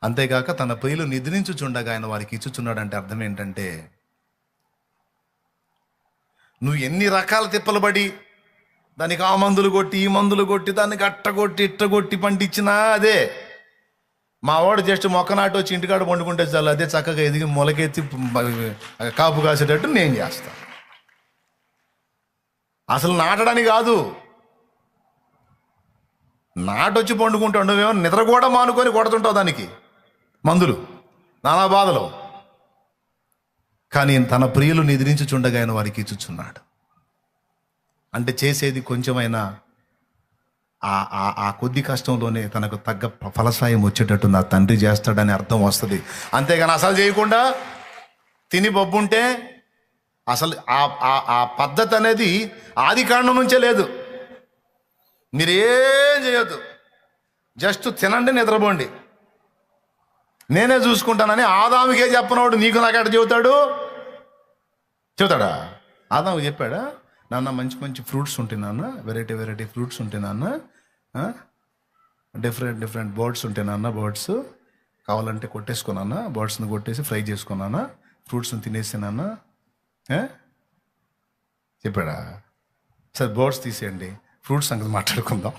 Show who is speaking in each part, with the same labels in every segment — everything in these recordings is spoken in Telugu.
Speaker 1: అంతేగాక తన ప్రియులు నిద్రించుచుండగా ఆయన వారికి ఇచ్చుచున్నాడంటే అర్థం ఏంటంటే, నువ్వు ఎన్ని రకాల తిప్పలు పడి దానికి ఆ మందులు కొట్టి ఈ మందులు కొట్టి దానికి అట్టగొట్టి ఇట్టగొట్టి పండించినా అదే. మా వాడు జస్ట్ మొక్క నాటి వచ్చి ఇంటికాడ పండుకుంటే చాలు, అదే చక్కగా ఎదిగి మొలకెత్తి కాపు కాసేటట్టు నేను చేస్తా. అసలు నాటడానికి కాదు, నాటొచ్చి పండుకుంటావు. నువ్వేమో నిద్ర కూడా మానుకొని కొడుతుంటావు దానికి మందులు, నానా బాధలు. కానీ తన ప్రియులు నిద్రించుచుండగా ఆయన వారికి ఇచ్చుచున్నాడు. అంటే చేసేది కొంచెమైనా ఆ కొద్ది కష్టంలోనే తనకు తగ్గ ఫలసాయం వచ్చేటట్టు నా తండ్రి చేస్తాడని అర్థం వస్తుంది. అంతేగాని అసలు చేయకుండా తిని బొబ్బుంటే అసలు ఆ పద్ధతి అనేది ఆది కాండం నుంచే లేదు. మీరేం చేయొద్దు, జస్ట్ తినండి, నిద్రపోండి, నేనే చూసుకుంటానని ఆదాముకే చెప్పనోడు నీకు నాకెట చెబుతాడా? ఆదాము చెప్పాడా, నాన్న మంచి మంచి ఫ్రూట్స్ ఉంటాయి నాన్న, వెరైటీ ఫ్రూట్స్ ఉంటాయి నాన్న, డిఫరెంట్ బర్డ్స్ ఉంటాయి నాన్న, బర్డ్స్ కావాలంటే కొట్టేసుకున్నానా, బర్డ్స్ని కొట్టేసి ఫ్రై చేసుకున్నానా, ఫ్రూట్స్ని తినేసానన్నా చెప్పాడా? సరే బర్డ్స్ తీసేయండి, ఫ్రూట్స్ సంగతి మాట్లాడుకుందాం.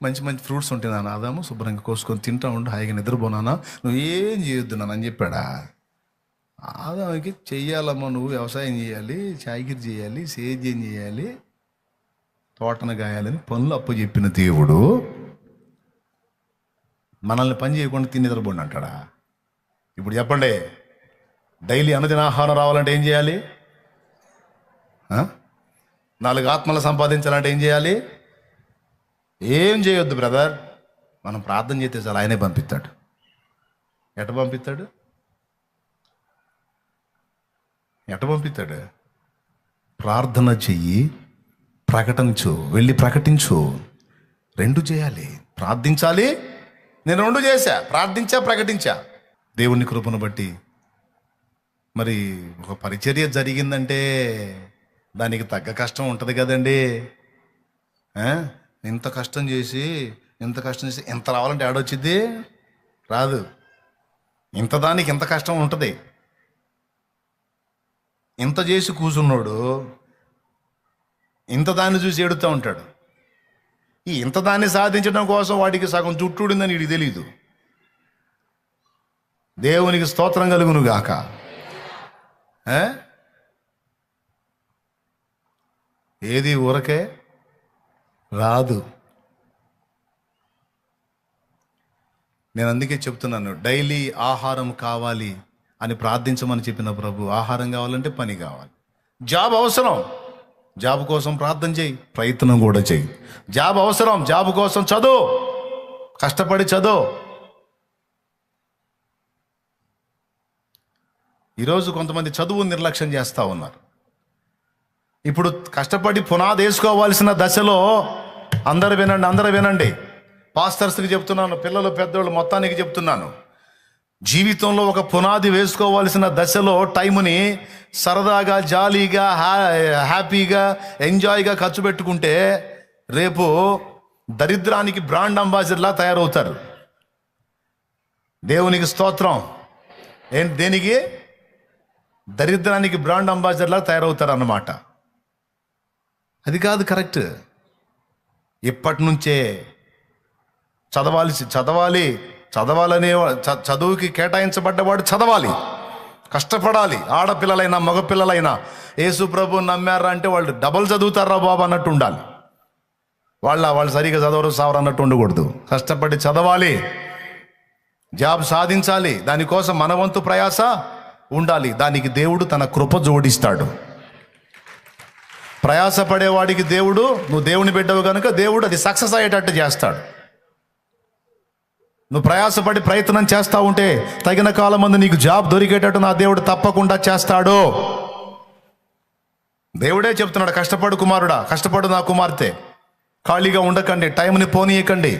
Speaker 1: మంచి మంచి ఫ్రూట్స్ ఉంటాయి నాన్న, ఆదాము శుభ్రంగా కోసుకొని తింటా ఉండు, హాయిగా నిద్రపోనానా, నువ్వు ఏం చేయొద్దు నాన్న అని చెప్పాడా? ఆదాముకి చెయ్యాలమ్మా, నువ్వు వ్యవసాయం చేయాలి, చాకిరి చేయాలి, సేద్యం చేయాలి, తోటను గాయాలని పనులు అప్పు చెప్పిన దేవుడు మనల్ని పని చేయకుండా తిని నిద్రపోండి అంటాడా? ఇప్పుడు చెప్పండి, డైలీ అనుదిన ఆహారం రావాలంటే ఏం చేయాలి? 4 ఆత్మలు సంపాదించాలంటే ఏం చేయాలి? ఏం చేయొద్దు బ్రదర్, మనం ప్రార్థన చేస్తే చాలు, ఆయనే పంపిస్తాడు. ఎట పంపిస్తాడు? ప్రార్థన చెయ్యి, ప్రకటించు, వెళ్ళి ప్రకటించు. 2 చేయాలి. ప్రార్థించాలి, నేను 2 చేశా, ప్రార్థించా, ప్రకటించా. దేవుని కృపను బట్టి మరి ఒక పరిచర్య జరిగిందంటే దానికి తగ్గ కష్టం ఉంటుంది కదండి. ఇంత కష్టం చేసి ఎంత రావాలంటే ఆడొచ్చిద్ది? రాదు. ఇంత దానికి ఇంత కష్టం ఉంటుంది. ఇంత చేసి కూర్చున్నాడు ఇంత దాన్ని చూసి ఎడుతూ ఉంటాడు. ఈ ఇంత దాన్ని సాధించడం కోసం వాడికి సగం చుట్టూడిందని వీడికి తెలీదు. దేవునికి స్తోత్రం కలుగును గాక. ఏది ఊరకే రాదు. నేను అందుకే చెప్తున్నాను, డైలీ ఆహారం కావాలి అని ప్రార్థించమని చెప్పిన ప్రభు. ఆహారం కావాలంటే పని కావాలి, జాబ్ అవసరం, జాబ్ కోసం ప్రార్థన చేయి, ప్రయత్నం కూడా చేయి. జాబ్ అవసరం, జాబ్ కోసం చదువు, కష్టపడి చదువు. ఈరోజు కొంతమంది చదువు నిర్లక్ష్యం చేస్తూ ఉన్నారు. ఇప్పుడు కష్టపడి పునాది వేసుకోవాల్సిన దశలో అందరూ వినండి, పాస్టర్స్కి చెప్తున్నాను, పిల్లలు పెద్దోళ్ళు మొత్తానికి చెప్తున్నాను, జీవితంలో ఒక పునాది వేసుకోవాల్సిన దశలో టైంని సరదాగా, జాలీగా, హ్యాపీగా, ఎంజాయ్గా ఖర్చు పెట్టుకుంటే రేపు దరిద్రానికి బ్రాండ్ అంబాసిడర్లా తయారవుతారు. దేవునికి స్తోత్రం. దేనికి? దరిద్రానికి బ్రాండ్ అంబాసిడర్లా తయారవుతారు అన్నమాట. అది కాదు కరెక్ట్. ఇప్పటి నుంచే చదవాలనే చదువుకి కేటాయించబడ్డవాడు చదవాలి, కష్టపడాలి. ఆడపిల్లలైనా మగపిల్లలైనా యేసు ప్రభు నమ్మారా అంటే వాళ్ళు డబల్ చదువుతారా బాబు అన్నట్టు ఉండాలి. వాళ్ళు సరిగా చదవరు సావరు అన్నట్టు ఉండకూడదు. కష్టపడి చదవాలి, జాబ్ సాధించాలి, దానికోసం మన వంతు ప్రయాస ఉండాలి. దానికి దేవుడు తన కృప జోడిస్తాడు. ప్రయాసపడేవాడికి దేవుడు, నువ్వు దేవుని బిడ్డవు కనుక దేవుడు అది సక్సెస్ అయ్యేటట్టు చేస్తాడు. నువ్వు ప్రయాసపడి ప్రయత్నం చేస్తూ ఉంటే తగిన కాలం ముందు నీకు జాబ్ దొరికేటట్టు నా దేవుడు తప్పకుండా చేస్తాడు. దేవుడే చెప్తున్నాడు, కష్టపడు కుమారుడా, కష్టపడు నా కుమార్తె, ఖాళీగా ఉండకండి, టైంని పోనీయకండి,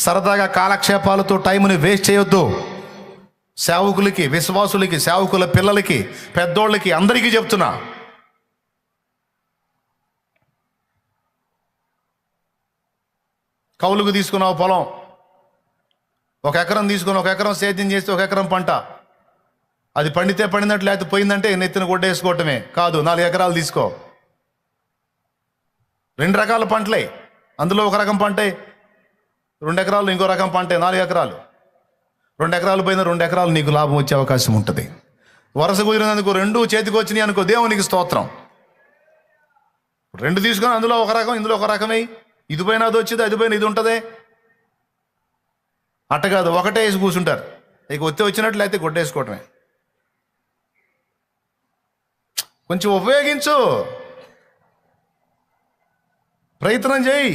Speaker 1: సరదాగా కాలక్షేపాలతో టైంని వేస్ట్ చేయొద్దు. సేవకులకి, విశ్వాసులకి, సేవకుల పిల్లలకి, పెద్దోళ్ళకి, అందరికీ చెప్తున్నా, కౌలుకు తీసుకున్నావు పొలం, ఒక ఎకరం తీసుకొని ఒక ఎకరం సేద్యం చేస్తే ఒక ఎకరం పంట, అది పండితే పండినట్లు, లేకపోతే పోయిందంటే నెత్తిన గుడ్డ వేసుకోవటమే. కాదు, 4 ఎకరాలు తీసుకో, 2 రకాల పంటలే. అందులో ఒక రకం పంటే 2 ఎకరాలు, ఇంకో రకం పంటే 4 ఎకరాలు. 2 ఎకరాలు పోయిన 2 ఎకరాలు నీకు లాభం వచ్చే అవకాశం ఉంటుంది. వరుస కుదిరినందుకు 2 చేతికి వచ్చినాయి అనుకో, దేవునికి స్తోత్రం. 2 తీసుకొని అందులో ఒక రకం, ఇందులో ఒక రకమే. ఇది పోయినా అది వచ్చింది, అది పోయినా ఇది ఉంటుంది. అట్ట కాదు, ఒకటే వేసి కూర్చుంటారు. ఇక వచ్చినట్లు అయితే గుడ్డేసుకోవటమే. కొంచెం ఉపయోగించు, ప్రయత్నం చేయి,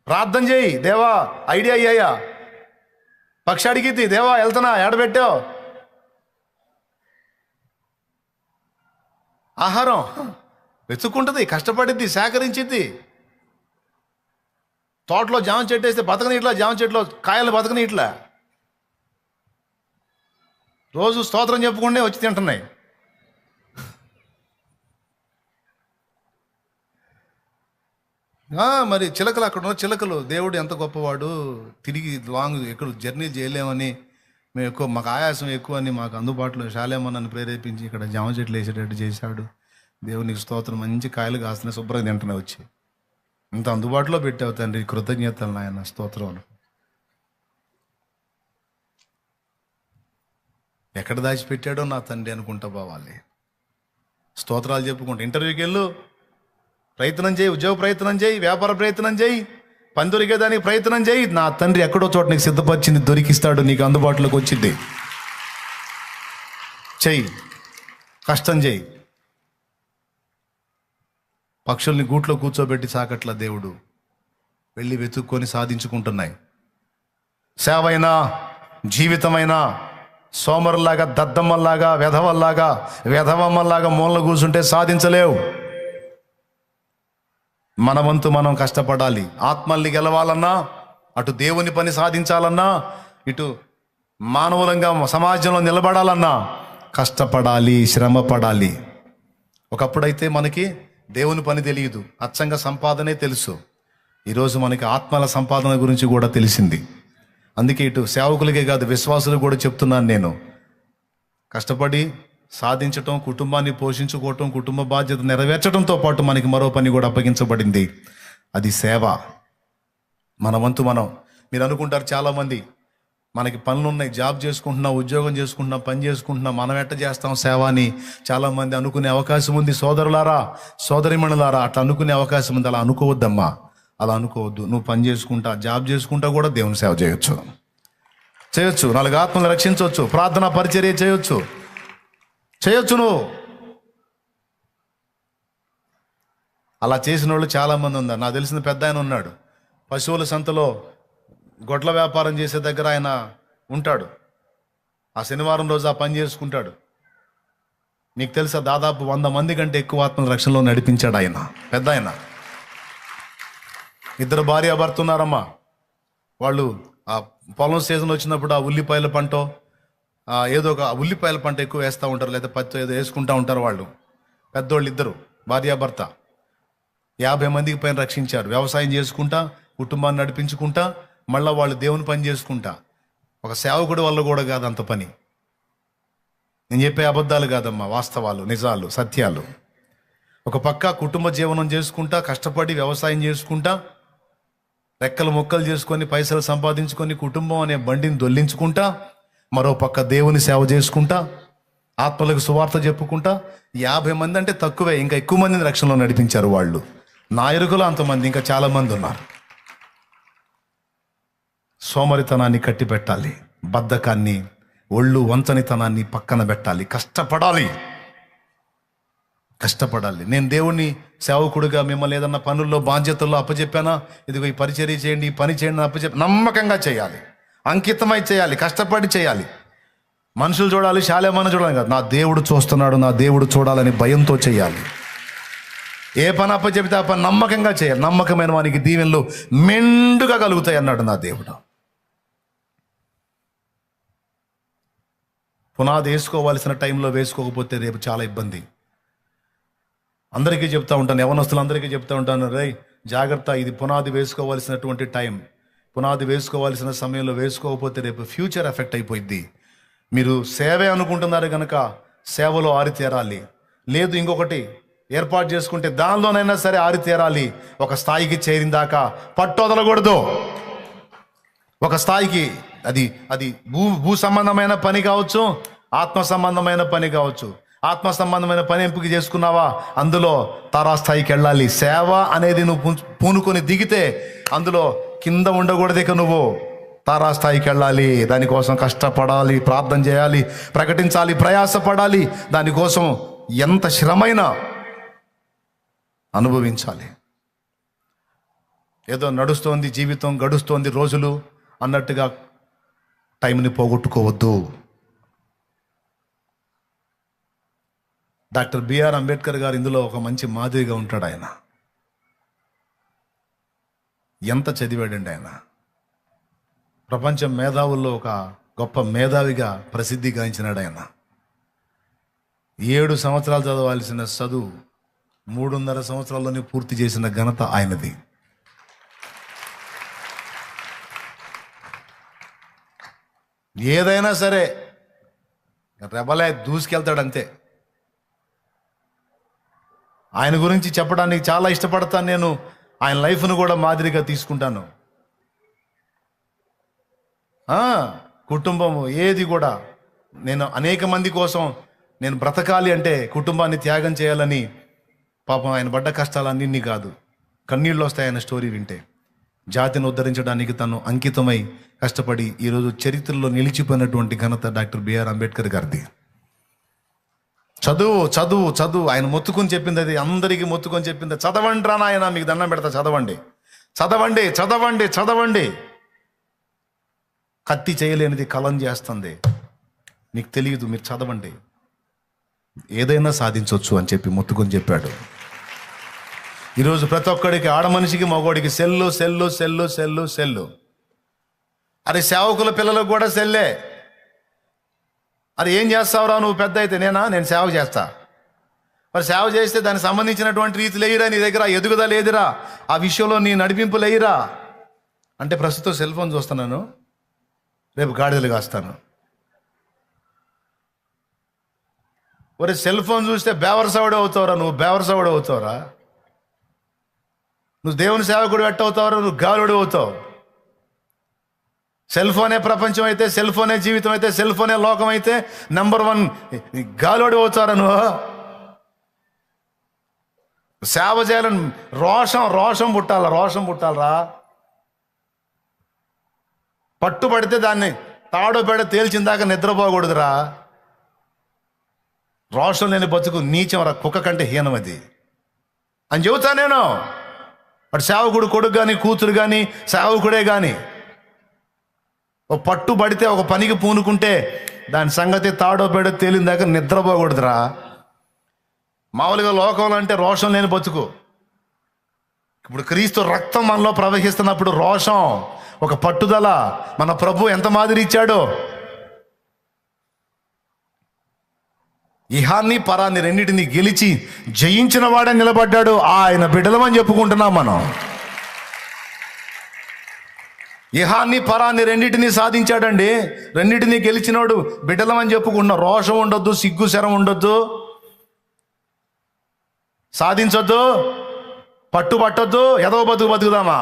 Speaker 1: ప్రార్థన చేయి. దేవా ఐడియా అయ్యాయా, పక్షి అడిగిద్ది, దేవా వెళ్తున్నా, ఏడబెట్టావు ఆహారం, వెతుక్కుంటుంది, కష్టపడిద్ది, సేకరించిద్ది. తోటలో జామ చెట్టు వేస్తే బతకని ఇట్లా, జామ చెట్టులో కాయలు బతకని ఇట్లా. రోజు స్తోత్రం చెప్పుకుంటే వచ్చి తింటున్నాయి. మరి చిలకలు, అక్కడ ఉన్న చిలకలు, దేవుడు ఎంత గొప్పవాడు, తిరిగి లాంగ్ ఎక్కడ జర్నీ చేయలేమని మేము ఎక్కువ, మాకు ఆయాసం ఎక్కువ అని మాకు అందుబాటులో శాలేమన్నని ప్రేరేపించి ఇక్కడ జామ చెట్లు వేసేటట్టు చేశాడు. దేవునికి స్తోత్రం, మంచి కాయలు కాస్తున్నాయి, శుభ్రంగా తింటున్నాయి వచ్చి. ఇంత అందుబాటులో పెట్టావు తండ్రి, కృతజ్ఞతలు నాయన, స్తోత్రాలు. ఎక్కడ దాచిపెట్టాడో నా తండ్రి అనుకుంటా పోవాలి, స్తోత్రాలు చెప్పుకుంటా. ఇంటర్వ్యూకి వెళ్ళు, ప్రయత్నం చేయి, ఉద్యోగ ప్రయత్నం చేయి, వ్యాపార ప్రయత్నం చేయి, పని దొరికేదానికి ప్రయత్నం చేయి. నా తండ్రి ఎక్కడో చోట నీకు సిద్ధపరిచింది దొరికిస్తాడు, నీకు అందుబాటులోకి వచ్చింది. చెయ్యి, కష్టం చేయి. పక్షుల్ని గూట్లో కూర్చోబెట్టి సాకట్ల దేవుడు వెళ్ళి వెతుక్కొని సాధించుకుంటున్నాయి. సేవైనా జీవితమైనా సోమరులాగా, దద్దమ్మల్లాగా, వెధవమ్మల్లాగా మూలన కూర్చుంటే సాధించలేవు. మన వంతు మనం కష్టపడాలి. ఆత్మల్ని గెలవాలన్నా, అటు దేవుని పని సాధించాలన్నా, ఇటు మానవులంగా సమాజంలో నిలబడాలన్నా కష్టపడాలి, శ్రమ పడాలి. ఒకప్పుడైతే మనకి దేవుని పని తెలియదు, అచ్చంగా సంపాదనే తెలుసు. ఈరోజు మనకి ఆత్మల సంపాదన గురించి కూడా తెలిసింది. అందుకే ఇటు సేవకులకే కాదు, విశ్వాసులకు కూడా చెప్తున్నాను నేను, కష్టపడి సాధించటం, కుటుంబాన్ని పోషించుకోవటం, కుటుంబ బాధ్యత నెరవేర్చడంతో పాటు మనకి మరో పని కూడా అప్పగించబడింది, అది సేవ. మన వంతు మనం. మీరు అనుకుంటారు చాలామంది, మనకి పనులు ఉన్నాయి, జాబ్ చేసుకుంటున్నాం, ఉద్యోగం చేసుకుంటున్నాం, పని చేసుకుంటున్నాం, మనం ఎట్ట చేస్తాం సేవ అని చాలామంది అనుకునే అవకాశం ఉంది. సోదరులారా, సోదరిమణులారా, అట్లా అనుకునే అవకాశం ఉంది. అలా అనుకోవద్దమ్మా, అలా అనుకోవద్దు. నువ్వు పని చేసుకుంటా, జాబ్ చేసుకుంటా కూడా దేవుని సేవ చేయొచ్చు. 4 ఆత్మలు రక్షించవచ్చు, ప్రార్థన పరిచర్య చేయొచ్చు. నువ్వు అలా చేసిన వాళ్ళు చాలామంది ఉన్నారు. నాకు తెలిసిన పెద్ద ఆయన ఉన్నాడు, పశువుల సంతలో గొడ్ల వ్యాపారం చేసే దగ్గర ఆయన ఉంటాడు. ఆ శనివారం రోజు ఆ పని చేసుకుంటాడు. మీకు తెలుసా, దాదాపు 100 మంది కంటే ఎక్కువ ఆత్మల రక్షణలో నడిపించాడు ఆయన, పెద్ద ఆయన. 2 భార్యాభర్త ఉన్నారమ్మా. వాళ్ళు ఆ పొలం సీజన్ వచ్చినప్పుడు ఆ ఉల్లిపాయల పంట, ఏదో ఒక ఉల్లిపాయల పంట ఎక్కువ వేస్తూ ఉంటారు, లేదా పత్తి ఏదో వేసుకుంటూ ఉంటారు. వాళ్ళు పెద్దోళ్ళు 2 భార్యాభర్త 50 మందికి పైన రక్షించారు. వ్యవసాయం చేసుకుంటా, కుటుంబాన్ని నడిపించుకుంటా, మళ్ళీ వాళ్ళు దేవుని పని చేసుకుంటా. ఒక సేవకుడి వల్ల కూడా కాదు అంత పని. నేను చెప్పే అబద్ధాలు కాదమ్మా, వాస్తవాలు, నిజాలు, సత్యాలు. ఒక పక్క కుటుంబ జీవనం చేసుకుంటా, కష్టపడి వ్యవసాయం చేసుకుంటా, రెక్కలు మొక్కలు చేసుకొని పైసలు సంపాదించుకొని కుటుంబం అనే బండిని దొల్లించుకుంటా, మరో పక్క దేవుని సేవ చేసుకుంటా, ఆత్మలకు సువార్త చెప్పుకుంటా. 50 మంది అంటే తక్కువే, ఇంకా ఎక్కువ మందిని రక్షణలో నడిపించారు వాళ్ళు. నా ఎరుకలో అంతమంది, ఇంకా చాలామంది ఉన్నారు. సోమరితనాన్ని కట్టి పెట్టాలి, బద్ధకాన్ని, ఒళ్ళు వంచనితనాన్ని పక్కన పెట్టాలి. కష్టపడాలి. నేను దేవుణ్ణి సేవకుడిగా మిమ్మల్ని ఏదన్నా పనుల్లో బాధ్యతల్లో అప్పచెప్పానా, ఇదిగో ఈ పరిచర్య చేయండి, ఈ పని చేయండి అప్పచెప్పి నమ్మకంగా చేయాలి, అంకితమై చేయాలి, కష్టపడి చేయాలి. మనుషులు చూడాలి, శాలేమని చూడాలి కాదు, నా దేవుడు చూస్తున్నాడు, నా దేవుడు చూడాలని భయంతో చేయాలి. ఏ పని అప్పచెప్తే ఆ పని నమ్మకంగా చేయాలి. నమ్మకమైన వానికి దీవెనలు మెండుగా కలుగుతాయి అన్నాడు నా దేవుడు. పునాది వేసుకోవాల్సిన టైంలో వేసుకోకపోతే రేపు చాలా ఇబ్బంది. అందరికీ చెప్తా ఉంటాను, యవనస్తులందరికీ చెప్తా ఉంటాను, రే జాగ్రత్త, ఇది పునాది వేసుకోవాల్సినటువంటి టైం. పునాది వేసుకోవాల్సిన సమయంలో వేసుకోకపోతే రేపు ఫ్యూచర్ ఎఫెక్ట్ అయిపోయింది. మీరు సేవే అనుకుంటున్నారు కనుక సేవలో ఆరితేరాలి. లేదు ఇంకొకటి ఏర్పాటు చేసుకుంటే దానిలోనైనా సరే ఆరితేరాలి. ఒక స్థాయికి చేరిందాకా పట్టు వదలకూడదు. ఒక స్థాయికి అది అది భూ సంబంధమైన పని కావచ్చు, ఆత్మ సంబంధమైన పని కావచ్చు. ఆత్మ సంబంధమైన పని ఎంపిక చేసుకున్నావా, అందులో తారాస్థాయికి వెళ్ళాలి. సేవ అనేది నువ్వు పూనుకొని దిగితే అందులో కింద ఉండకూడదు. ఇక నువ్వు తారాస్థాయికి వెళ్ళాలి. దానికోసం కష్టపడాలి, ప్రార్థన చేయాలి, ప్రకటించాలి, ప్రయాసపడాలి. దానికోసం ఎంత శ్రమైనా అనుభవించాలి. ఏదో నడుస్తోంది జీవితం, గడుస్తోంది రోజులు అన్నట్టుగా టైంని పోగొట్టుకోవద్దు. డాక్టర్ బిఆర్ అంబేద్కర్ గారు ఇందులో ఒక మంచి మాదిరిగా ఉంటాడు. ఆయన ఎంత చదివాడండి ఆయన. ప్రపంచ మేధావుల్లో ఒక గొప్ప మేధావిగా ప్రసిద్ధి గాంచినాడు ఆయన. 7 సంవత్సరాలు చదవాల్సిన చదువు 3.5 సంవత్సరాల్లోనే పూర్తి చేసిన ఘనత ఆయనది. ఏదైనా సరే రెబలే దూసుకెళ్తాడంతే. ఆయన గురించి చెప్పడానికి చాలా ఇష్టపడతాను నేను. ఆయన లైఫ్ను కూడా మాదిరిగా తీసుకుంటాను. కుటుంబం ఏది కూడా నేను అనేక మంది కోసం నేను బ్రతకాలి అంటే కుటుంబాన్ని త్యాగం చేయాలని, పాపం ఆయన పడ్డ కష్టాలన్నీ కాదు, కన్నీళ్ళు వస్తాయి ఆయన స్టోరీ వింటే. జాతిని ఉద్ధరించడానికి తను అంకితమై కష్టపడి ఈరోజు చరిత్రలో నిలిచిపోయినటువంటి ఘనత డాక్టర్ బిఆర్ అంబేద్కర్ గారిది. చదువు చదువు చదువు ఆయన మొత్తుకొని చెప్పింది అది, అందరికీ మొత్తుకొని చెప్పింది. చదవండి రా నాయన, మీకు దండం పెడతా, చదవండి చదవండి చదవండి చదవండి. కత్తి చేయలేనిది కలం చేస్తుంది, మీకు తెలియదు, మీరు చదవండి, ఏదైనా సాధించవచ్చు అని చెప్పి మొత్తుకొని చెప్పాడు. ఈరోజు ప్రతి ఒక్కడికి, ఆడ మనిషికి మగోడికి cell cell cell cell cell. అరే సేవకుల పిల్లలకు కూడా సెల్లే. అది ఏం చేస్తావురా నువ్వు పెద్ద అయితే? నేను సేవ చేస్తా. మరి సేవ చేస్తే దానికి సంబంధించినటువంటి రీతిలో లేయిరా, నీ దగ్గర ఎదుగుదల లేదురా, ఆ విషయంలో నీ నడిపింపు లేయిరా అంటే ప్రస్తుతం సెల్ ఫోన్ చూస్తున్నాను, రేపు గాడిదలు కాస్తాను. ఒరే సెల్ ఫోన్ చూస్తే బేవరసవుడు అవుతావురా, నువ్వు బేవరసవుడు అవుతావురా. నువ్వు దేవుని సేవకుడు ఎట్టవుతావురా, నువ్వు గాలుడు అవుతావు. సెల్ ఫోనే ప్రపంచం అయితే, సెల్ ఫోనే జీవితం అయితే, సెల్ ఫోనే లోకం అయితే నెంబర్ 1 గాలోడు అవుతారా నువ్వు? సేవ చేయాలని రోషం పుట్టాలరా. పట్టుబడితే దాన్ని తాడో పేడ తేల్చిందాక నిద్రపోకూడదురా. రోషం లేని బతుకు నీచం రా, కుక్క కంటే హీనం అది అని చెబుతా నేను. వాడు సేవకుడు కొడుకు కానీ కూతురు కానీ సేవకుడే కానీ ఒక పట్టుబడితే, ఒక పనికి పూనుకుంటే దాని సంగతి తాడో పేడో తేలిందాక నిద్రపోకూడదురా. మామూలుగా లోకంలో అంటే రోషం లేని బతుకు. ఇప్పుడు క్రీస్తు రక్తం మనలో ప్రవహిస్తున్నప్పుడు రోషం, ఒక పట్టుదల. మన ప్రభు ఎంత మాదిరి ఇచ్చాడో. ఇహాన్ని పరాన్ని రెండింటిని గెలిచి జయించిన వాడే నిలబడ్డాడు. ఆయన బిడ్డలమని చెప్పుకుంటున్నాం మనం. ఇహాన్ని పరాన్ని రెండింటినీ సాధించాడండి. రెండింటినీ గెలిచినోడు బిడ్డలమని చెప్పుకుంటున్నాం. రోషం ఉండొద్దు, సిగ్గు శరం ఉండొద్దు, సాధించొద్దు, పట్టొద్దు. ఎదవ బతుకు బతుకుదామా?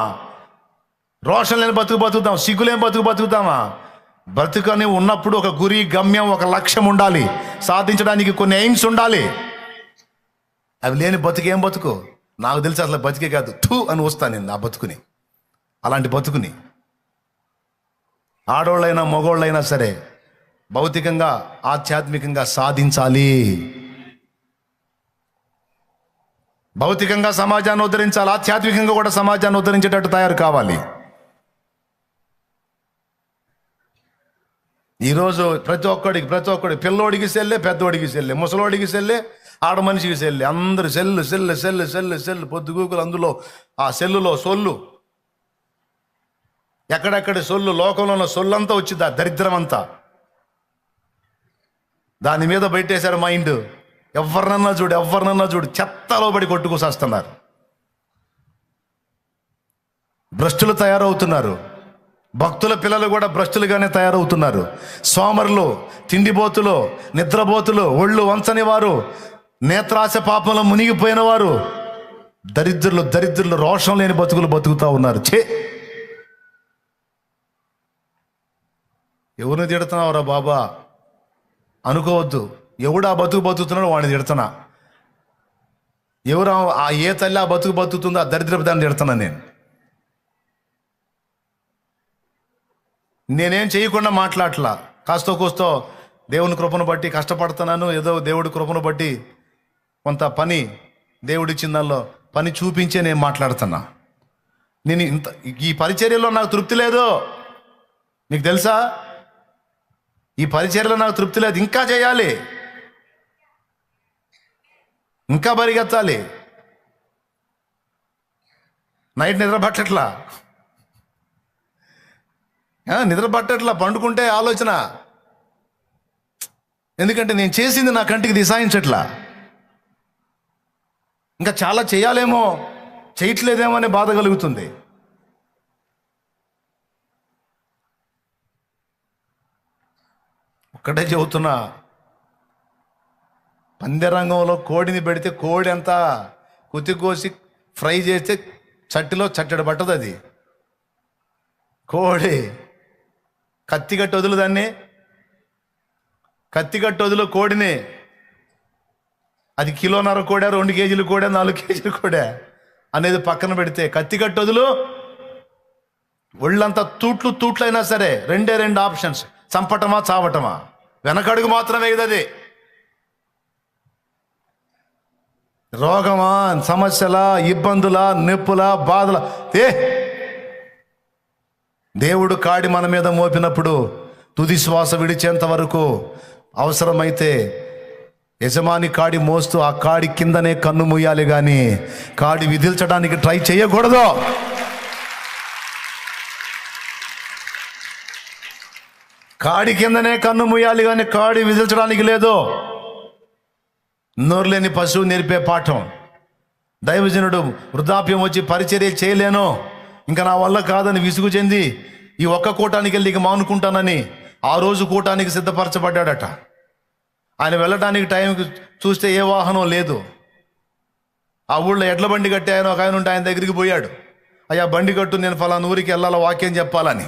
Speaker 1: రోషం లేని బతుకు బతుకుదాం, సిగ్గులేని బతుకు బతుకుదామా? బ్రతుకని ఉన్నప్పుడు ఒక గురి, గమ్యం, ఒక లక్ష్యం ఉండాలి. సాధించడానికి కొన్ని ఎయిమ్స్ ఉండాలి. అవి లేని బతుకేం బతుకు? నాకు తెలిసి అసలు బతికే కాదు, థూ అని వస్తాను నేను ఆ బతుకుని. అలాంటి బతుకుని ఆడోళ్ళైనా మగోళ్ళైనా సరే భౌతికంగా ఆధ్యాత్మికంగా సాధించాలి. భౌతికంగా సమాజాన్ని ఉద్ధరించాలి, ఆధ్యాత్మికంగా కూడా సమాజాన్ని ఉద్ధరించేటట్టు తయారు కావాలి. ఈరోజు ప్రతి ఒక్కడికి పిల్లోడికి సెల్లే, పెద్దోడికి సెల్లే, ముసలోడికి సెల్లే, ఆడ మనిషికి సెల్లే, అందరు cell cell cell cell cell పొద్దుగూకులు. అందులో ఆ సెల్లులో సొల్లు, ఎక్కడెక్కడ సొల్లు, లోకంలో ఉన్న సొల్లంతా వచ్చింది, ఆ దరిద్రం అంతా దాని మీద పెట్టేశారు మైండ్. ఎవరినన్నా చూడు చెత్తలో పడి కొట్టుకొస్తున్నారు. భ్రష్టులు తయారవుతున్నారు. భక్తుల పిల్లలు కూడా భ్రష్టులుగానే తయారవుతున్నారు. సోమరులు, తిండిబోతులు, నిద్రబోతులు, ఒళ్ళు వంచని వారు, నేత్రాశ పాపంలో మునిగిపోయిన వారు, దరిద్రులు రోషం లేని బతుకులు బతుకుతూ ఉన్నారు. ఎవరిని తిడుతున్నావురా బాబా అనుకోవద్దు. ఎవడు ఆ బతుకు బతుకుతున్నాడో వాడిని తిడుతున్నా. ఎవరు ఏ తల్లి ఆ బతుకు బతుకుతుందో ఆ దరిద్రపు దాన్ని తిడుతున్నా. నేనేం చేయకుండా మాట్లాడట్లా. కాస్తో కూస్తో దేవుని కృపను బట్టి కష్టపడుతున్నాను. ఏదో దేవుడి కృపను బట్టి కొంత పని దేవుడిచ్చిన దానిలో పని చూపించే నేను మాట్లాడుతున్నా. నేను ఈ పరిచర్యలో నాకు తృప్తి లేదు. నీకు తెలుసా, ఈ పరిచర్యలో నాకు తృప్తి లేదు. ఇంకా చేయాలి, ఇంకా పరిగెత్తాలి. నైట్ నిద్ర పట్టట్లా, పండుకుంటే ఆలోచన. ఎందుకంటే నేను చేసింది నా కంటికి దిశాయించట్లా. ఇంకా చాలా చేయాలేమో, చేయట్లేదేమో అనే బాధ కలుగుతుంది. ఒక్కటే చెబుతున్నా, పందెరంగంలో కోడిని పెడితే కోడి అంతా కుతికోసి ఫ్రై చేస్తే చట్టిలో చట్టెడు పట్టదు. అది కోడి కత్తిగట్టు వదులు, దాన్ని కత్తిగట్టు వదులు కోడిని. అది 1.5 కిలో కోడా, 2 కేజీలు కోడా, 4 కేజీలు కోడా అనేది పక్కన పెడితే, కత్తిగట్టు వదులు ఒళ్ళంతా తూట్లు అయినా సరే 2 ఆప్షన్స్: చంపటమా చావటమా. వెనకడుగు మాత్రం వేయదది. రోగమా, సమస్యల, ఇబ్బందుల, నొప్పుల, బాధల, దేవుడు కాడి మన మీద మోపినప్పుడు తుది శ్వాస విడిచేంత వరకు అవసరమైతే యజమాని కాడి మోస్తూ ఆ కాడి కిందనే కన్ను మూయాలి, కానీ కాడి విదిల్చడానికి ట్రై చేయకూడదు. కాడి కిందనే కన్ను మూయాలి, కానీ కాడి విదిల్చడానికి లేదు. నోరులేని పశువు నేర్పే పాఠం. దైవజనుడు వృద్ధాప్యం వచ్చి పరిచర్య చేయలేను, ఇంకా నా వల్ల కాదని విసుగు చెంది ఈ ఒక్క కూటానికి వెళ్ళి ఇక మానుకుంటానని ఆ రోజు కూటానికి సిద్ధపరచబడ్డాడట. ఆయన వెళ్ళడానికి టైంకి చూస్తే ఏ వాహనం లేదు. ఆ ఊళ్ళో ఎడ్ల బండి కట్టి ఒక ఆయన ఉంటే ఆయన దగ్గరికి పోయాడు. అయ్యా బండి కట్టు, నేను ఫలానా ఊరికి వెళ్ళాలా, వాక్యం చెప్పాలని.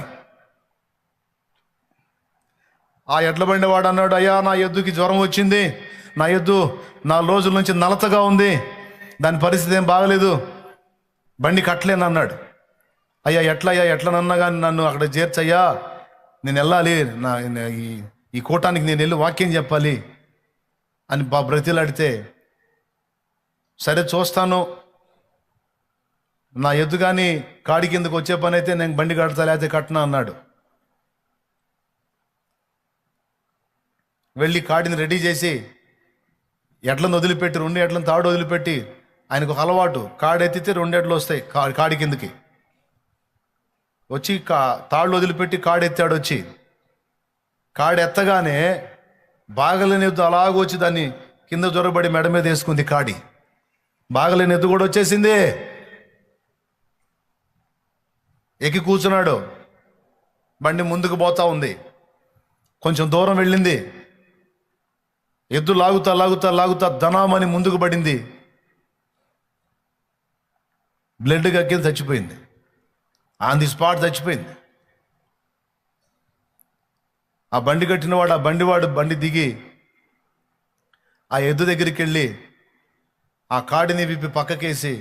Speaker 1: ఆ ఎడ్ల బండి వాడు అన్నాడు, అయ్యా నా ఎద్దుకి జ్వరం వచ్చింది, నా ఎద్దు 4 రోజుల నుంచి నలతగా ఉంది, దాని పరిస్థితి ఏం బాగలేదు, బండి కట్టలేను అన్నాడు. అయ్యా ఎట్లనన్నా కానీ నన్ను అక్కడ చేర్చయ్యా, నేను వెళ్ళాలి, ఈ కూటానికి నేను వెళ్ళి వాక్యం చెప్పాలి అని బ్రతిలాడితే, సరే చూస్తాను, నా ఎద్దు కానీ కాడి కిందకు వచ్చే పని అయితే నేను బండి కడతా, లేకపోతే కట్టనా అన్నాడు. వెళ్ళి కాడిని రెడీ చేసి ఎడ్లను వదిలిపెట్టి 2 ఎడ్లను తాడు వదిలిపెట్టి, ఆయనకు ఒక అలవాటు, కాడెత్తితే 2 ఎడ్లు వస్తాయి కాడి కిందకి వచ్చి, తాళ్ళు వదిలిపెట్టి కాడెత్తాడు. వచ్చి కాడెత్తగానే బాగలేని ఎద్దు అలాగొచ్చి దాన్ని కింద జొరబడి మెడ మీద వేసుకుంది. కాడి బాగలేని ఎద్దు కూడా వచ్చేసింది. ఎక్కి కూర్చున్నాడు. బండి ముందుకు పోతా ఉంది. కొంచెం దూరం వెళ్ళింది. ఎద్దు లాగుతా ధనామని ముందుకు పడింది. బ్లడ్ కక్కి చచ్చిపోయింది. ఆన్ ది స్పాట్ చచ్చిపోయింది. ఆ బండి కట్టినవాడు, ఆ బండి దిగి ఆ ఎద్దు దగ్గరికి వెళ్ళి ఆ కాడిని విప్పి పక్కకేసి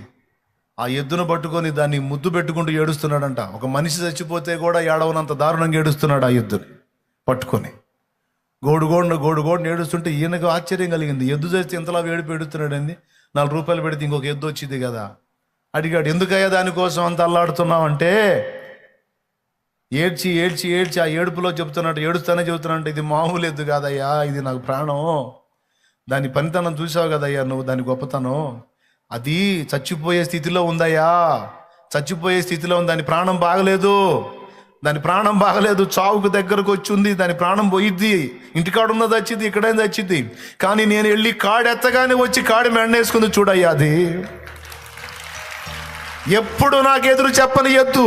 Speaker 1: ఆ ఎద్దును పట్టుకొని దాన్ని ముద్దు పెట్టుకుంటూ ఏడుస్తున్నాడంట. ఒక మనిషి చచ్చిపోతే కూడా ఏడవనంత దారుణంగా ఏడుస్తున్నాడు ఆ ఎద్దుని పట్టుకొని. గోడు ఏడుస్తుంటే ఈయనకు ఆశ్చర్యం కలిగింది. ఎద్దు చేస్తే ఇంతలా ఏడుస్తున్నాడండి, 4 రూపాయలు పెడితే ఇంకొక ఎద్దు వచ్చింది కదా. అడిగాడు, ఎందుకయ్యా దానికోసం అంత అల్లాడుతున్నావు అంటే, ఏడ్చి ఆ ఏడుపులో చెబుతున్నాడు, ఇది మామూలు ఎద్దు కాదయ్యా, ఇది నాకు ప్రాణం, దాని పనితనం చూసావు కదయ్యా నువ్వు, దాని గొప్పతనం, అది చచ్చిపోయే స్థితిలో ఉందయ్యా, చచ్చిపోయే స్థితిలో ఉంది, దాని ప్రాణం బాగలేదు, చావుకు దగ్గరకు వచ్చి ఉంది, దాని ప్రాణం పోయిద్ది, ఇంటికాడున్నది వచ్చింది, ఇక్కడైంది వచ్చింది, కానీ నేను వెళ్ళి కాడెత్తగానే వచ్చి కాడి మెండేసుకుంది చూడయ్యా, అది ఎప్పుడు నాకు ఎదురు చెప్పని ఎద్దు,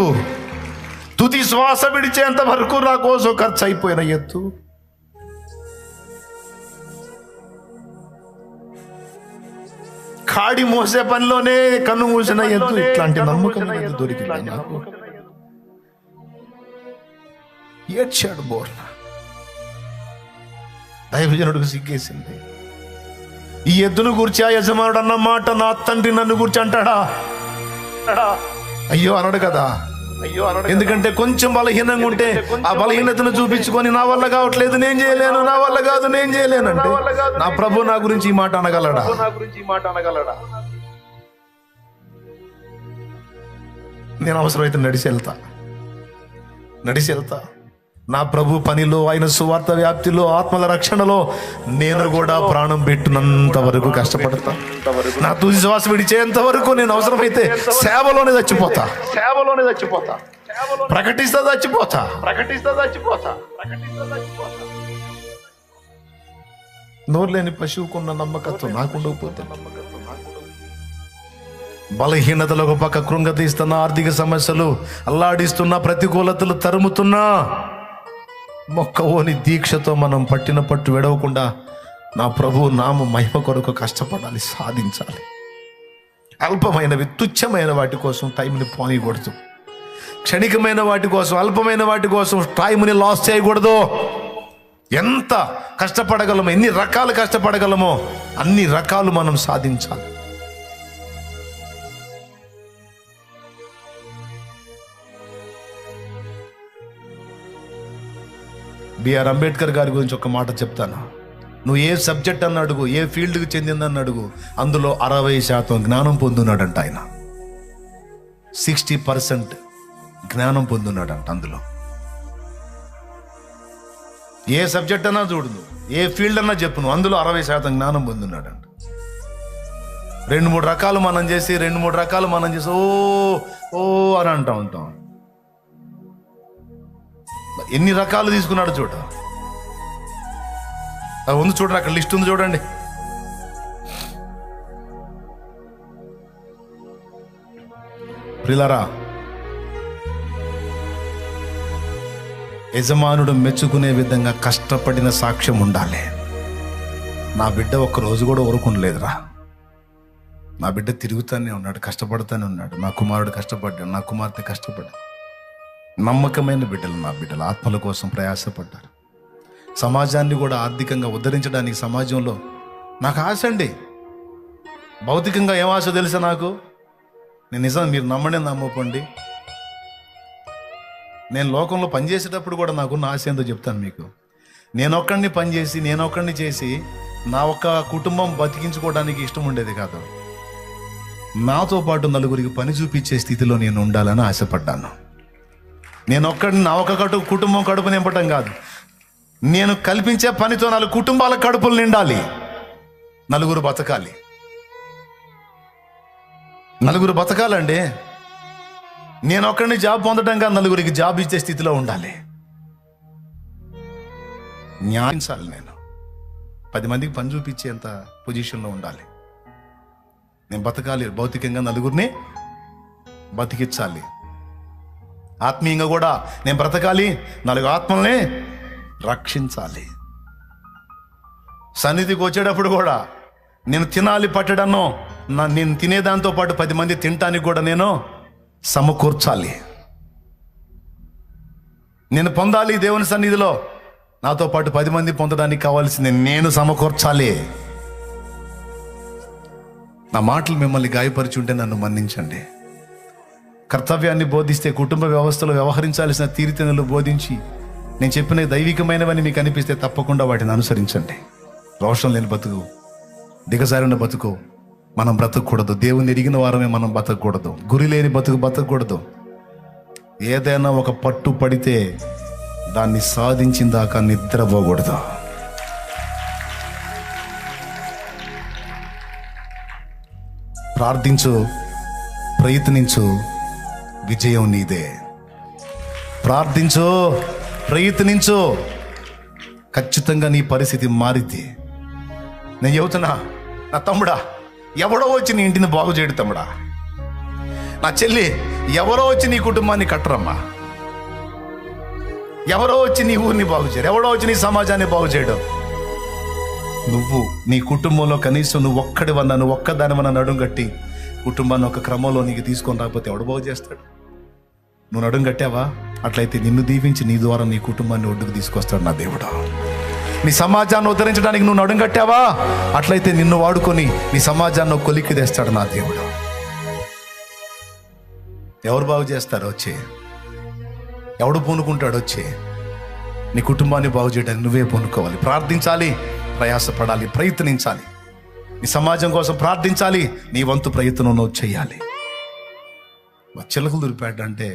Speaker 1: తుది శ్వాస విడిచేంత వరకు నా కోసం ఖర్చు అయిపోయిన ఎత్తు, కాడి మోసే పనిలోనే కన్ను మూసిన ఎత్తు, ఇట్లాంటి నమ్మకం దొరికింది నాకు. ఏడ్చాడు బోర్న. దైవజనుడికి సిగ్గేసింది. ఈ ఎద్దును గురించి ఆ యజమానుడు అన్న మాట నా తండ్రి నన్ను గురించి అంటాడా? అయ్యో అనడు కదా. ఎందుకంటే కొంచెం బలహీనంగా ఉంటే ఆ బలహీనతను చూపించుకొని నా వల్ల కావట్లేదు, నేను చేయలేను, నా వల్ల కాదు, నేను చేయలేను అంటే నా ప్రభు నా గురించి ఈ మాట అనగలడా? నేను అవసరమైతే నడిచి వెళ్తా. నా ప్రభు పనిలో, ఆయన సువార్త వ్యాప్తిలో, ఆత్మల రక్షణలో నేను కూడా ప్రాణం పెట్టినంత వరకు కష్టపడతా. నా తుది శ్వాస విడిచేంత వరకు నేను అవసరమైతే సేవలోనే చచ్చిపోతా. ప్రకటిస్తా చచ్చిపోతా. నోరు లేని పశువుకున్న నమ్మకత్వం నాకుండకపోతే, బలహీనతలు ఒక పక్క కృంగతీస్తున్న, ఆర్థిక సమస్యలు అల్లాడిస్తున్న, ప్రతికూలతలు తరుముతున్నా మొక్కవోని దీక్షతో మనం పట్టిన పట్టు విడవకుండా నా ప్రభు నామ మహిమ కొరకు కష్టపడాలి, సాధించాలి. అల్పమైనవి, తుచ్చమైన వాటి కోసం టైంని పోనీయకూడదు. క్షణికమైన వాటి కోసం, అల్పమైన వాటి కోసం టైంని లాస్ చేయకూడదు. ఎంత కష్టపడగలమో, ఎన్ని రకాలు కష్టపడగలమో అన్ని రకాలు మనం సాధించాలి. బిఆర్ అంబేద్కర్ గారి గురించి ఒక మాట చెప్తాను. నువ్వు ఏ సబ్జెక్ట్ అన్న అడుగు, ఏ ఫీల్డ్కి చెందిందని అడుగు, అందులో 60% జ్ఞానం పొందున్నాడంట ఆయన. 60% జ్ఞానం పొందున్నాడంట అందులో. ఏ సబ్జెక్ట్ అన్నా చూడు, ఏ ఫీల్డ్ అన్నా చెప్పు, నువ్వు అందులో 60% జ్ఞానం పొందున్నాడంట. 2-3 రకాలు మనం చేసి ఓ అని అంటూ ఉంటాం. ఎన్ని రకాలు తీసుకున్నాడు చూడ. అది ఉంది చూడండి, అక్కడ లిస్ట్ ఉంది చూడండి. ప్రియులారా, యజమానుడు మెచ్చుకునే విధంగా కష్టపడిన సాక్ష్యం ఉండాలి. నా బిడ్డ ఒక్క రోజు కూడా ఊరుకుండలేదురా. నా బిడ్డ తిరుగుతానే ఉన్నాడు, కష్టపడుతూనే ఉన్నాడు. నా కుమారుడు కష్టపడ్డాడు, నా కుమార్తె కష్టపడ్డాడు. నమ్మకమైన బిడ్డలు, నా బిడ్డలు ఆత్మల కోసం ప్రయాసపడ్డారు. సమాజాన్ని కూడా ఆర్థికంగా ఉద్ధరించడానికి సమాజంలో నాకు ఆశ అండి. భౌతికంగా ఏం ఆశ తెలుసా నాకు? నేను నిజం, మీరు నమ్మకండి, నేను లోకంలో పనిచేసేటప్పుడు కూడా నాకున్న ఆశ ఏందో చెప్తాను మీకు. నేనొక్కడిని పనిచేసి, నేనొక్కడిని చేసి నా ఒక్క కుటుంబం బతికించుకోవడానికి ఇష్టం ఉండేది కాదు. నాతో పాటు నలుగురికి పని చూపించే స్థితిలో నేను ఉండాలని ఆశపడ్డాను. నేను ఒక్కడిని నా ఒక కుటుంబం కడుపు నింపటం కాదు, నేను కల్పించే పనితో 4 కుటుంబాల కడుపులు నిండాలి, నలుగురు బతకాలండి. నేను ఒక్కడిని జాబ్ పొందడం కాదు, నలుగురికి జాబ్ ఇచ్చే స్థితిలో ఉండాలి. న్యాయించాలి. నేను 10 మందికి పని చూపించేంత పొజిషన్లో ఉండాలి. నేను బతకాలి, భౌతికంగా నలుగురిని బతికించాలి. ఆత్మీయంగా కూడా నేను బ్రతకాలి, 4 ఆత్మల్ని రక్షించాలి. సన్నిధికి వచ్చేటప్పుడు కూడా నేను తినాలి పట్టడనో, నేను తినేదాంతో పాటు 10 మంది తినటానికి కూడా నేను సమకూర్చాలి. నేను పొందాలి దేవుని సన్నిధిలో, నాతో పాటు 10 మంది పొందడానికి కావాల్సింది నేను సమకూర్చాలి. నా మాటలు మిమ్మల్ని గాయపరిచి ఉంటే నన్ను మన్నించండి. కర్తవ్యాన్ని బోధిస్తే, కుటుంబ వ్యవస్థలో వ్యవహరించాల్సిన తీరుతెన్నులు బోధించి నేను చెప్పిన దైవికమైనవని మీకు అనిపిస్తే తప్పకుండా వాటిని అనుసరించండి. రోషం లేని బతుకు, దిగజారిన బతుకు మనం బ్రతకూడదు. దేవుని ఎరిగిన వారమే మనం బతకూడదు. గురి లేని బతుకు బతకూడదు. ఏదైనా ఒక పట్టు పడితే దాన్ని సాధించిన దాకా నిద్రపోకూడదు. ప్రార్థించు, ప్రయత్నించు, విజయం నీదే. ప్రార్థించు, ప్రయత్నించు, ఖచ్చితంగా నీ పరిస్థితి మారితే. నేను చెబుతున్నా, నా తమ్ముడా, ఎవడో వచ్చి నీ ఇంటిని బాగు చేయడు తమ్ముడా. నా చెల్లి, ఎవరో వచ్చి నీ కుటుంబాన్ని కట్టరమ్మా. ఎవరో వచ్చి నీ ఊరిని బాగు చేయడు, ఎవడో వచ్చి నీ సమాజాన్ని బాగు చేయడం. నువ్వు నీ కుటుంబంలో కనీసం నువ్వు ఒక్కడివన్నా, నువ్వు ఒక్కదానివన్నా నడుం కట్టి కుటుంబాన్ని ఒక క్రమంలో నీకు తీసుకొని రాకపోతే ఎవడు బాగు చేస్తాడు? నువ్వు నడుం కట్టావా? అట్లయితే నిన్ను దీవించి నీ ద్వారా నీ కుటుంబాన్ని ఒడ్డుకు తీసుకొస్తాడు నా దేవుడు. నీ సమాజాన్ని ఉద్ధరించడానికి నువ్వు నడుం కట్టావా? అట్లయితే నిన్ను వాడుకొని నీ సమాజాన్ని కొలిక్కి తెస్తాడు నా దేవుడు. ఎవరు బాగు చేస్తాడు? వచ్చి ఎవడు పూనుకుంటాడు? వచ్చి నీ కుటుంబాన్ని బాగు చేయడానికి నువ్వే పూనుకోవాలి. ప్రార్థించాలి, ప్రయాసపడాలి, ప్రయత్నించాలి. నీ సమాజం కోసం ప్రార్థించాలి, నీ వంతు ప్రయత్నం నువ్వు చేయాలి. చిలకలూరిపేట అంటే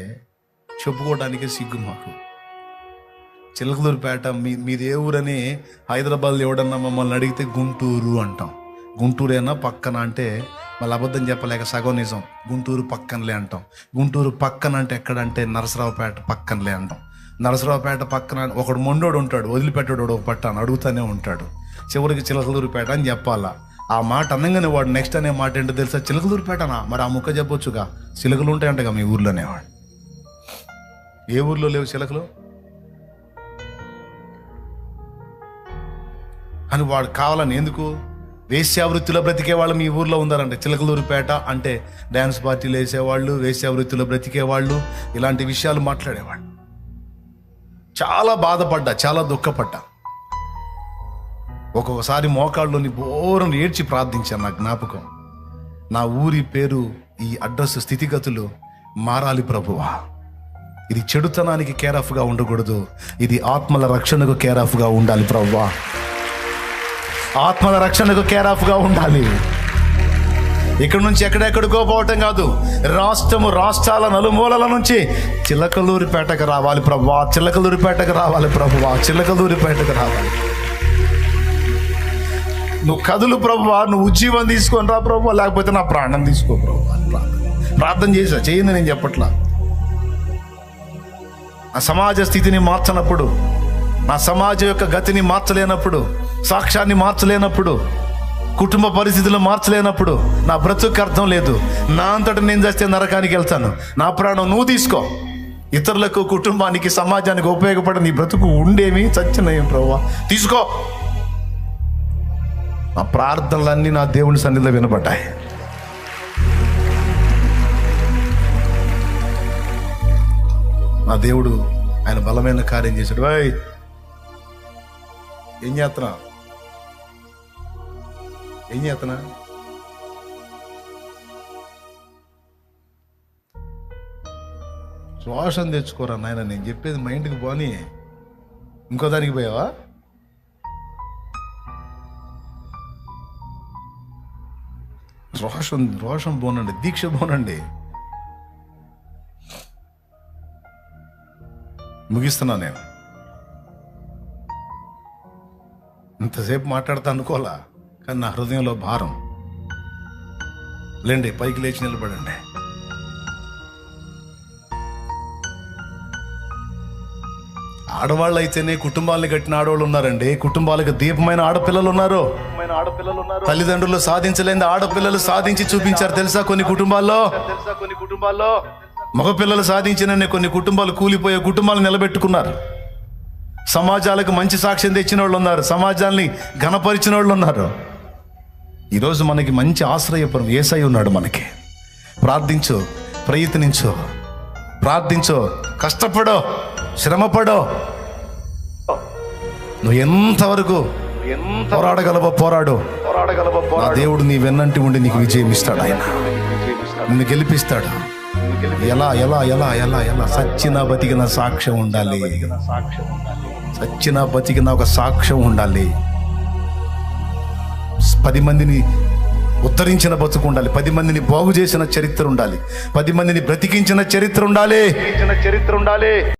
Speaker 1: చెప్పుకోవడానికే సిగ్గు మాకు. చిలకలూరిపేట మీది ఏ ఊరని హైదరాబాద్లో ఎవడన్నా మమ్మల్ని అడిగితే గుంటూరు అంటాం. గుంటూరేనా పక్కన అంటే మళ్ళీ అబద్ధం చెప్పలేక సగం నిజం. గుంటూరు పక్కనలే అంటాం. గుంటూరు పక్కన అంటే ఎక్కడంటే నరసరావుపేట పక్కనలే అంటాం. నరసరావుపేట పక్కన ఒకడు మొండోడు ఉంటాడు, వదిలిపెట్టాడు ఒక పట్టాను అడుగుతూనే ఉంటాడు. చివరికి చిలకలూరిపేట అని చెప్పాలా. ఆ మాట అనగానే వాడు నెక్స్ట్ అనే మాట ఏంటో తెలుసా? చిలకలూరిపేటనా? మరి ఆ ముక్క చెప్పొచ్చుగా, చిలకలు ఉంటాయంటగా మీ ఊర్లోనే. వాడు ఏ ఊర్లో లేవు చిలకలు అని వాడు కావాలని ఎందుకు? వేశ్యావృత్తిలో బ్రతికే వాళ్ళు మీ ఊర్లో ఉన్నారంటే. చిలకలూరిపేట అంటే డ్యాన్స్ పార్టీలు వేసేవాళ్ళు, వేశ్యావృత్తిలో బ్రతికేవాళ్ళు, ఇలాంటి విషయాలు మాట్లాడేవాళ్ళు. చాలా బాధపడ్డా, చాలా దుఃఖపడ్డా. ఒక్కొక్కసారి మోకాళ్ళలోని బోరను ఏడ్చి ప్రార్థించాను. నా జ్ఞాపకం, నా ఊరి పేరు, ఈ అడ్రస్, స్థితిగతులు మారాలి ప్రభువా. ఇది చెడుతనానికి కేరాఫ్గా ఉండకూడదు, ఇది ఆత్మల రక్షణకు కేరాఫ్గా ఉండాలి ప్రభువా. ఆత్మల రక్షణకు కేరాఫ్గా ఉండాలి. ఇక్కడి నుంచి ఎక్కడెక్కడికో పోవటం కాదు, రాష్ట్రాల నలుమూలల నుంచి చిలకలూరిపేటకు రావాలి ప్రభువా, చిలకలూరిపేటకు రావాలి ప్రభువా, చిలకలూరిపేటకు రావాలి. నువ్వు కదులు ప్రభువా, నువ్వు ఉజ్జీవం తీసుకొని రా ప్రభువా, లేకపోతే నా ప్రాణం తీసుకో ప్రభువా. ప్రార్థన చేసా, చేయండి నేను చెప్పట్లా. ఆ సమాజ స్థితిని మార్చనప్పుడు, నా సమాజం యొక్క గతిని మార్చలేనప్పుడు, సాక్ష్యాన్ని మార్చలేనప్పుడు, కుటుంబ పరిస్థితులు మార్చలేనప్పుడు నా బ్రతుకు అర్థం లేదు. నా అంతటా నేను చేస్తే నరకానికి వెళ్తాను. నా ప్రాణం నువ్వు తీసుకో. ఇతరులకు, కుటుంబానికి, సమాజానికి ఉపయోగపడే నీ బ్రతుకు ఉండేమి చచ్చినయం ప్రభువా, తీసుకో. నా ప్రార్థనలన్నీ నా దేవుని సన్నిధిలో వినబడ్డాయి. నా దేవుడు ఆయన బలమైన కార్యం చేశాడు. ఏం చేస్తున్నా రోషం తెచ్చుకోరా నాయన, నేను చెప్పేది మైండ్కి పోని. ఇంకో దానికి పోయావా? రోషం పోనండి, దీక్ష పోనండి. ముగిస్తున్నా నేను. ఇంతసేపు మాట్లాడతా అనుకోలా, కానీ నా హృదయంలో భారం. లేండి, పైకి లేచి నిలబడండి. ఆడవాళ్ళు అయితేనే కుటుంబాలను కట్టిన ఆడవాళ్ళు ఉన్నారండి. కుటుంబాలకు దీపమైన ఆడపిల్లలు ఉన్నారు. తల్లిదండ్రులు సాధించలేని ఆడపిల్లలు సాధించి చూపించారు తెలుసా కొన్ని కుటుంబాల్లో. మగపిల్లలు సాధించిన కొన్ని కుటుంబాలు కూలిపోయే కుటుంబాలు నిలబెట్టుకున్నారు. సమాజాలకు మంచి సాక్ష్యం తెచ్చిన వాళ్ళు ఉన్నారు, సమాజాన్ని ఘనపరిచిన వాళ్ళు ఉన్నారు. ఈరోజు మనకి మంచి ఆశ్రయపురం యేసయ్య ఉన్నాడు మనకి. ప్రార్థించు, ప్రయత్నించు, ప్రార్థించు, కష్టపడో, శ్రమపడో. నువ్వు ఎంతవరకు పోరాడగలవో పోరాడు. నా దేవుడు నీ వెన్నంటి ఉండి నీకు విజయం ఇస్తాడు. ఆయన నిన్ను గెలిపిస్తాడు. ఎలా ఎలా ఎలా ఎలా ఎలా సచ్చిన బతికిన సాక్ష్యం ఉండాలి. సచ్చిన బతికిన ఒక సాక్ష్యం ఉండాలి. 10 మందిని ఉద్ధరించిన బతుకు ఉండాలి. 10 మందిని బాగు చేసిన చరిత్ర ఉండాలి. 10 మందిని బ్రతికించిన చరిత్ర ఉండాలి.